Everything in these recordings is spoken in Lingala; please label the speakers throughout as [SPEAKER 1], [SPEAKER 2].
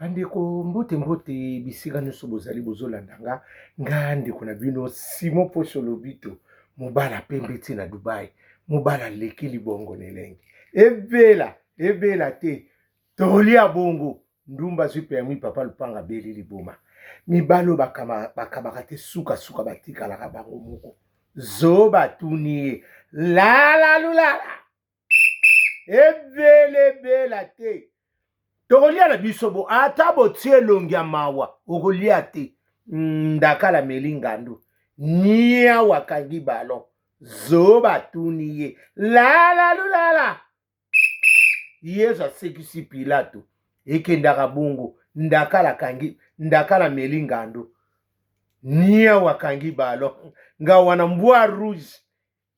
[SPEAKER 1] Bandeko mbote mbote bisika nyonso bozali bozolanda nga ndeko na bino Simon Poso Lobito mobala pembe ti na Dubai mobala leki libongo nelenge ebela te tolia bongo ndumba zwi permis papa Lupanga beli liboma mibalo bakabaka te suka batikalaka bango moko zo batuni lala lulala ebela te tokolia na biso bo ata botie elongi ya mawa okolia te ndakala meli ngandu nia wakangi balon zo batuni ye lala lulala yesu asekisi Pilato ekendaka bongo ndakala meli ngandu nia wakangi balon nga wana mbwa rouge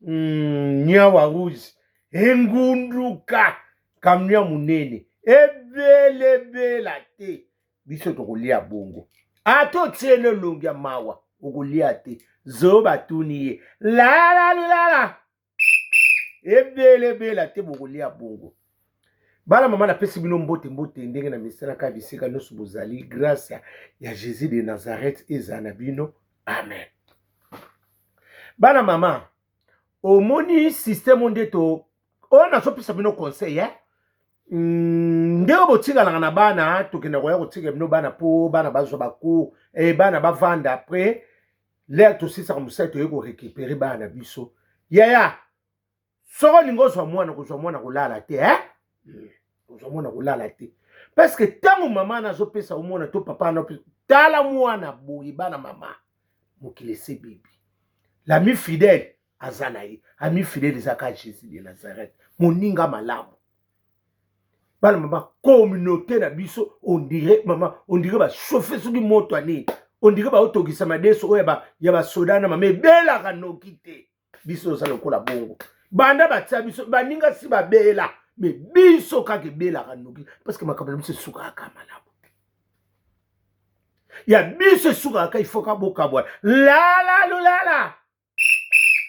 [SPEAKER 1] nia wa rouge engunduka kamnia munene ebela te biso tokolia bongo ato tiene longi ya mawa okolia te zo batuni ye lala lulala ebela te bokolia bongo bala mama napesi bino mbote ndenge na misalaka bisika nyonso bozali grâce ya Jésus de Nazareth eza na bino amen. Bana mama omoni système ndeto oyo nazopesa bino conseil ndenge botikalaka na bana tokenda koya kotika bino bana po bana bazwa bacours bana bavanda après l'air tosisaka mosali toye korécupérer bana na biso yaya soko olingi ozwa mwana kolala te ozwa mwana kolala te parce que ntango mama nazopesa omona to papa anopesa tala mwana boye bana mama mokili ese bebi l'ami fidèle aza na ye ami fidèle ezaka Jésus de Nazareth moninga malamu bana mama communauté na biso on dirait ba chauffer soki moto ani on dirait ba otokisa madeso oyo ya ba soda na mama ebelaka noki te biso oza lokola bongo banda batia biso baninga si babela mais biso kaka ebelaka noki parce que makambo na biso esukaka malamu ya biso esukaka ifoka bokabwana lala lulala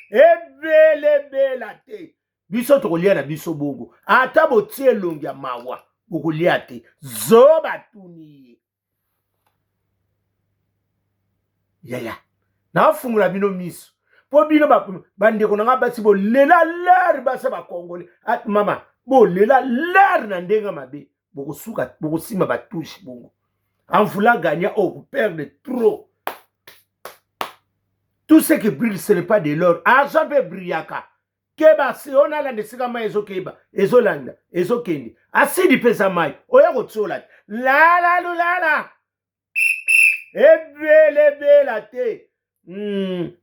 [SPEAKER 1] ebela te biso tokolia na biso bongo ata botie elongi ya mawa bokolia te zo batuni yaya nafungula bino miso po bino bandeko na nga basi bolela lere basa bakongole mama bolela lere na ndenge mabe bokosima batouche bongo en voulant gagner vous perdre trop. Tout ce qui brille ce n'est pas de l'or argent peut brillaka keba si on a la nesika mai ezokeba ezolanda ezokende asidi pesa mai oya kotsola la lulala ebela te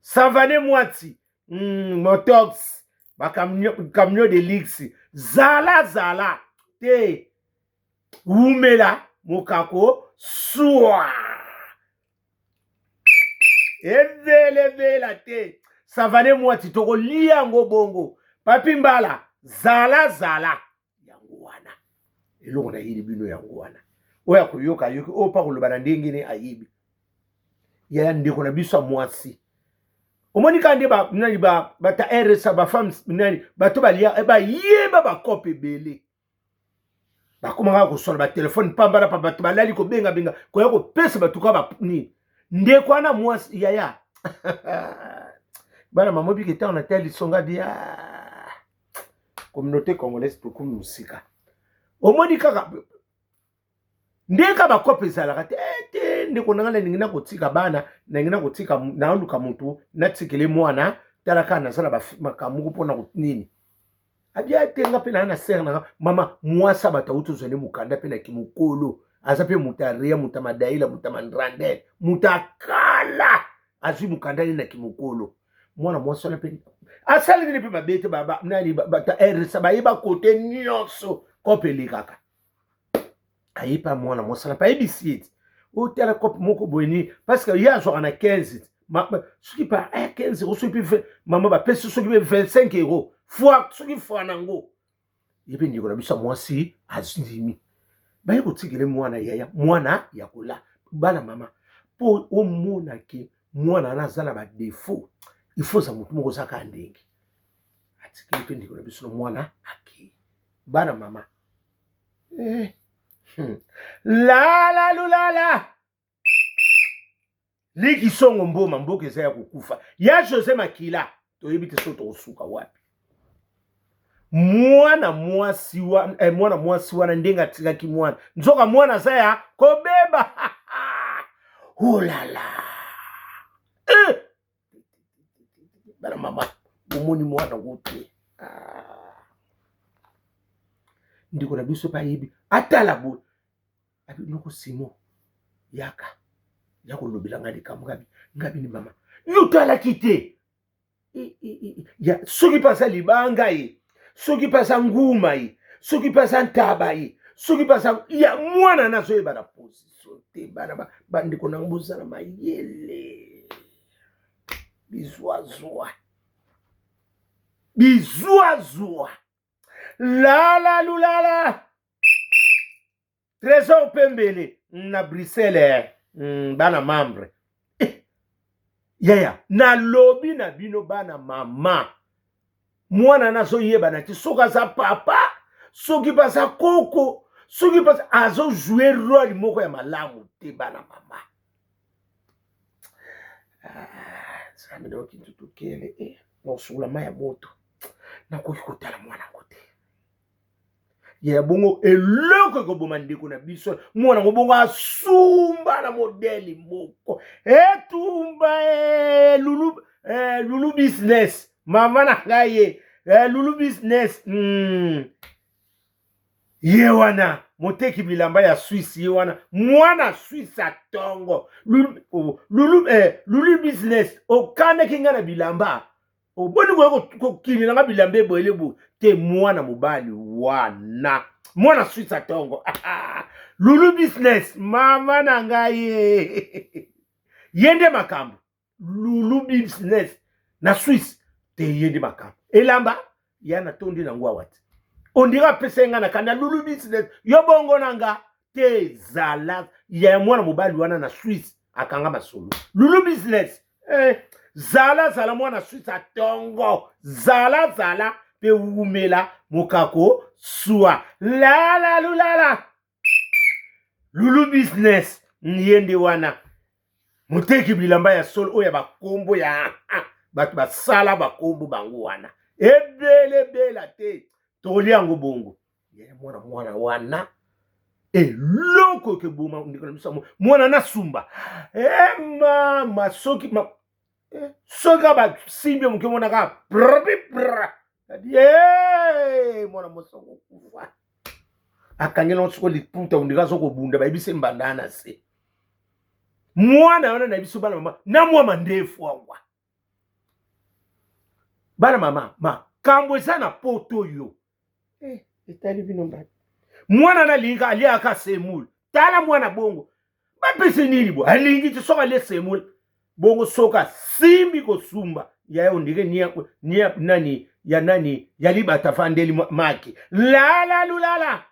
[SPEAKER 1] savane mwati motox ba camion de luxe zala te umela mokako swa ebela te savane mwati tokolia yango bongo papi mbala zala yango wana eloko na yeli bino yango wana oya koyoka yoki oyo pa koloba na ndenge ne ayebi ya ndeko na biso mwasi omoni kande bata RSA bafemme nani bato balia bayeba bakope ebele bakomaka kosola batelefone pambala pa bato balali kobenga koya kopesa batuka nini ndeko wana mwasi yaya bana mama biki ta on a tel songa dia communauté congolaise to comme musika omoni kaka ndeka bakope ezalaka te ndeko nanga ningi na kotika bana ningi na kotika na luka mutu na tikele mwana talaka na sala makamuko pona nini abia tenga pe na ser na mama mwasa batautu zone mukanda pe na kimukolo aza pe mutaria mutamadaila mutamandrandel mutakala azwi mukanda na kimukolo mwana mwasa na pe asali ni pe mabete baba nani bata RSA bayiba kote nyonso kopeli kaka ayipa mwana mwasa na pa ebisiet o tela kope moko boyeni parce que ya zo na 15 soki pa 15 euros soki pe mama ba pesi soki pe 25 euros fois soki fois nango yebe ndiko na biso mwasi azindimi baye kotikele mwana yaya mwana ya kola bana mama po omona ke mwana nazala ba défaut il faut ça mutu moko saka ndenge atikele pe ndiko na biso mwana aki bana mama lala lulala liki songo mboma mboka eza ya kokufa ya José Makila toyebi te so tokosuka wapi mwana mwasi wana ndenge atikaki mwana nzoka mwana aza ya kobeba olala bana mama omoni mwana gote ndiko na biso payebi atala bo abinoko simo yaka ya kolobela nga likambo ngabi ni mama yotalaki te ya soki pasa libanga ye soki pasa nguma ye soki pasa ntaba ye soki pasa ya mwana nazoyeba na position te bana bandeko na ngobozala mayele bizwazwa lala lulala trésor pembele na Bruxelles bana membre yaya na lobi na bino bana mama mwana nazoyeba na ti soki aza papa soki baza koko soki baza azojouer role moko ya malamu te bana mama zaminokintutukele nosula mai ya moto nakoki kotala mwana ngo te ya bongo eloko ekoboma ndeko na biso mwana ngo bongo asumba na modeli moko etumba lulu business mama na ngai lulu business ye wana moteki bilamba ya Suisse ye wana mwana Suisse atongo lulu business okane kinga na bilamba oboni ko kini na bilamba eboelebu te mwana mobali wana mwana Suisse atongo lulu business mama na ngai yende makambo lulu business na Suisse te yende makambo elamba yana tondi na ngwa wati ondira pesenga na kanda lulu business yo bongo nanga te zala ya mwana mobali wana na Suisse akanga masolo lulu business zala mwana Suisse atongo zala pe umela mokako swa lala lulala lulu business yende wana moteki bilamba ya solo oya bakombo ya batu basala bakombo bango wana ebele bela te tolia ngo bongo ye mwana wana eloko ke boma ndikola misamo mwana na sumba mama soki soka ba simbe muke mwana ka mwana mosongo kufa akangela nsoko liputa undika soko bunda ba ibise mbandana se mwana wana na biso bana mama na mwa mandefu wa bana mama kambo sana poto yo etali bino mbati mwana na linga ali aka semul tala mwana bongo bapese nini bo alingi tsoka le semul bongo soka simbi ko sumba ya ondike nia nani ya libata fandeli maki lala lulala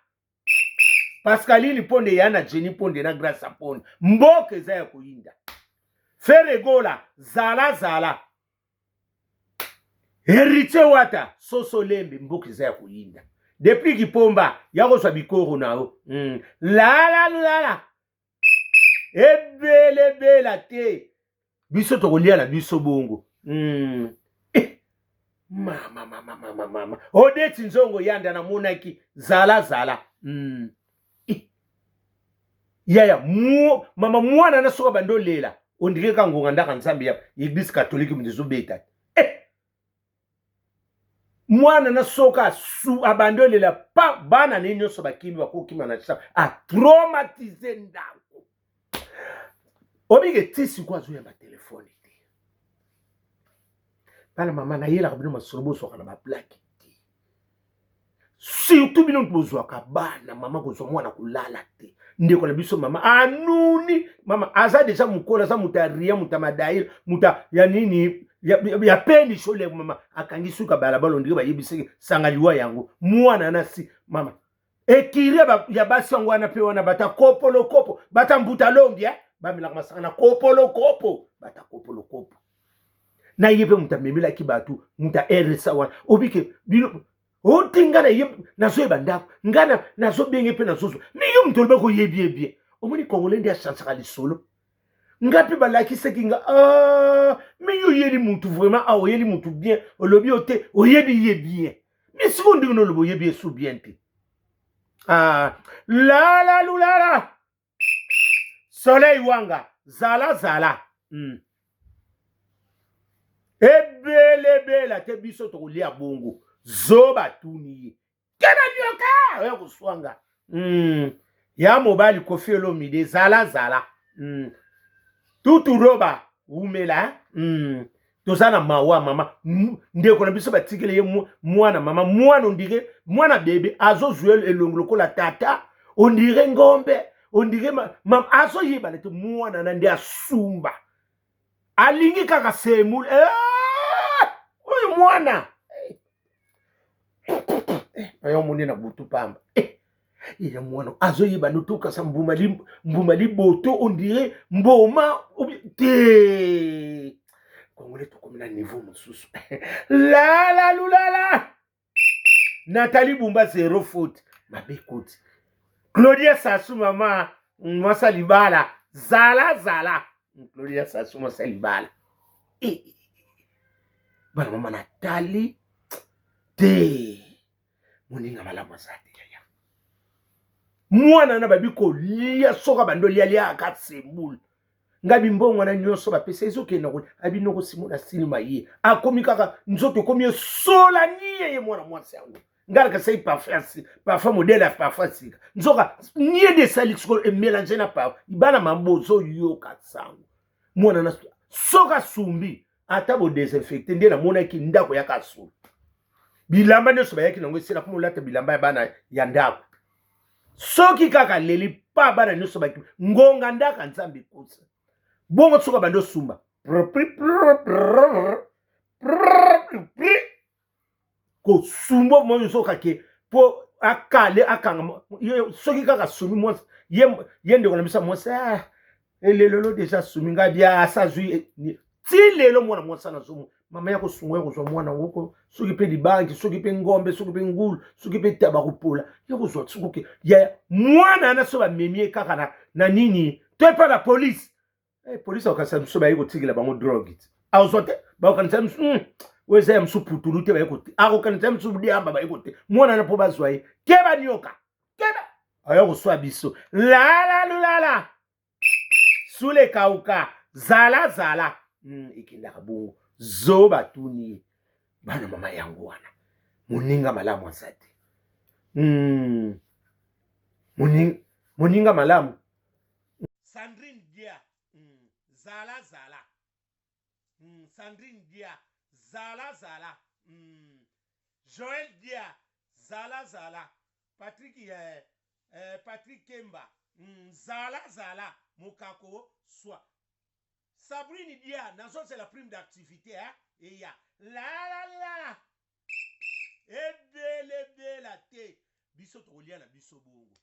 [SPEAKER 1] Pascaline ponde yana Jenny ponde na Grâce ponde mboke za ya kuinda feregola zala Héritier wata soso lembe mboke za ya kuinda depuis kipomba yako swa bikoro nao lala ebele bela te biso tokolia na biso bongo mama odeti nzongo yanda na monaki zala yaya mama mwana na soka bando lela ondike ka ngonga ndaka nzambe ya Église catholique mdezo beta mwana na soka su abando lela pa bana ni nyoso bakimi bakokima na tsa a traumatiser ndako obige tisi kwa zo ya ba telefone te bana mama na yela kabino masorobo soka na ba plaque surtout bino tozwa ka bana mama ko zo mwana kulala te ndeko na biso mama anuni mama aza deja mukola za mutaria mutamadail muta ya nini ya peni shole mama akangi suka balabalo ndike ba yebiseke sangaliwa yango mwana nasi mama ekiria ya basi yango wana pe wana bata kopo bata mbuta longi bamila masanga na kopo bata kopo na yebe mutamemela ki batu muta RSA wana obike bino otinga na ye nazoyeba ndako nga nazobenge mpe nazozwa me yo moto oloba koyebi ebie omoni congolais nde achansaka lisolo nga mpe balakisaki nga me yo oyeli mutu vraiment oyeli mutu bien olobi yo te oyebi ye bien me siko ndenge noloba oyebi ye su bien te lala lulala soleil wanga zala ebelebela te biso tokolia bongo zoba tuni ye kena nyoka oya koswanga ya mobali Koffi Olomide zala tutu roba umela toza na mawa mama ndeko na biso batikele ye mwana mama mwana ondire mwana bebe azozwa elongo lokola tata ondire ngombe ondire mama azoyeba te mwana na nde asumba alingi kaka semule oyo mwana ayo moni na butu pamba ya mwana azoyeba notokasa mbuma liboto ondire mboma te kongole tokomi na niveau mosusu lala lulala Nathalie Bumba zero faute mabe koti Claudia Sassou mama mwasa libala zala Claudia Sassou mwasa libala bana mama Nathalie te moninga malamu azate yaya mwana na babi kolia soka bando lia akatsembula ngabi mbongo na nyonso bapesa ezokenda ko abino ko simona sinima ye akomi kaka nzoto komi sola niye ye mwana mwasi yango ngala ka sai parfum modèle parfum nzoka niye de salixko e mélanger na pa ibana mambozo yo katsango mwana na soka sumbi ata bo désinfecter ndena mona ki ndako ya kasu bilamba nyoso bayaki nango esila ko molata bilamba ya bana ya ndako soki kaka leli pa bana nyoso baki ngonga ndaka nzambe kusa bongo soka bando sumba ko sumbo mo soka ke po akale akanga soki kaka sumi mo yende ko na bisa mo sa elelo déjà sumi nga bia sa zui ti lelo mwana mwasa na zomo mama yako sungo yako zwa mwana ngoko soki pe libanki soki pe ngombe soki pe ngulu soki pe taba kupola yako zwa tsukoke ya mwana na so ba memie kaka na nini to pa la police police okasa mso ba yiko tigila bango drogue awzote ba okanisa mso weza mso putulu te ba yiko akokanisa mso diamba ba yiko te mwana na po bazwa ye keba nyoka keba ayako swa biso lala sule kauka zala ikinda kabungu zoba tuni bana mama yangu wana moninga malamu asate moninga malamu Sandrine Dia zala Sandrine Dia zala Joël Dia zala Patrick Kemba zala Mokako soit Sabrine Dia, nazo c'est la prime d'activité, hein? Et ya, la. Ebele te. Biso tolia na biso bongo.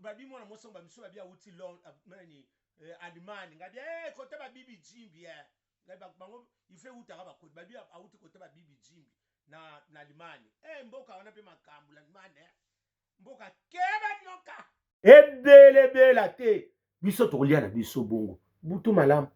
[SPEAKER 1] Babi mwana moso ba biso babia uti long nani Allemagne. Ngabi côté ba bibi jimbi hein. Ngabi bango il fait uta ba côté babi a uti côté ba bibi jimbi na Allemagne. Mboka wana pe makambu la Allemagne. Mboka keba nyoka. Ebele te. Biso tolia na biso bongo butu malamu